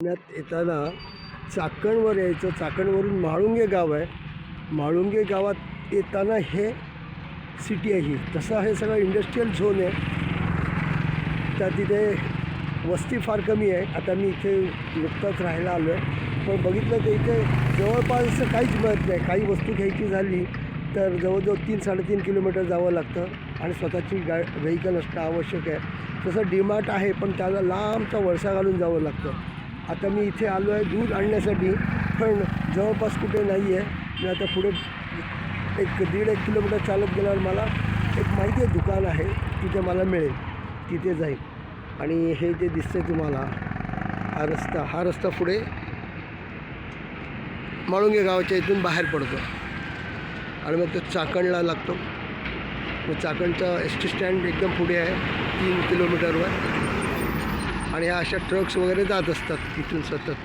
पुण्यात येताना चाकणवर यायचं. चाकणवरून म्हाळुंगे गाव आहे. म्हाळुंगे गावात येताना हे सिटी आहे ही. तसं हे सगळं इंडस्ट्रीयल झोन आहे. तर तिथे वस्ती फार कमी आहे. आता मी इथे नुकताच राहायला आलो आहे, पण बघितलं तर इथे जवळपास काहीच मिळत नाही. काही वस्तू घ्यायची झाली तर जवळजवळ 3-3.5 किलोमीटर जावं लागतं आणि स्वतःची व्हेकल असणं आवश्यक आहे. तसं डीमार्ट आहे, पण त्याला लांबचा वळसा घालून जावं लागतं. आता मी इथे आलो आहे दूध आणण्यासाठी, पण जवळपास कुठे नाही आहे. मी आता पुढे 1-1.5 किलोमीटर चालत गेल्यावर मला एक माहिती आहे दुकान आहे, तिथे मला मिळेल, तिथे जाईल. आणि हे जे दिसतंय तुम्हाला हा रस्ता पुढे म्हाळुंगे गावाच्या इथून बाहेर पडतो आणि मग तो चाकणला लागतो. मग चाकणचा एस टी स्टँड एकदम पुढे आहे 3 किलोमीटरवर. आणि ह्या अशा ट्रक्स वगैरे जात असतात तिथून सतत.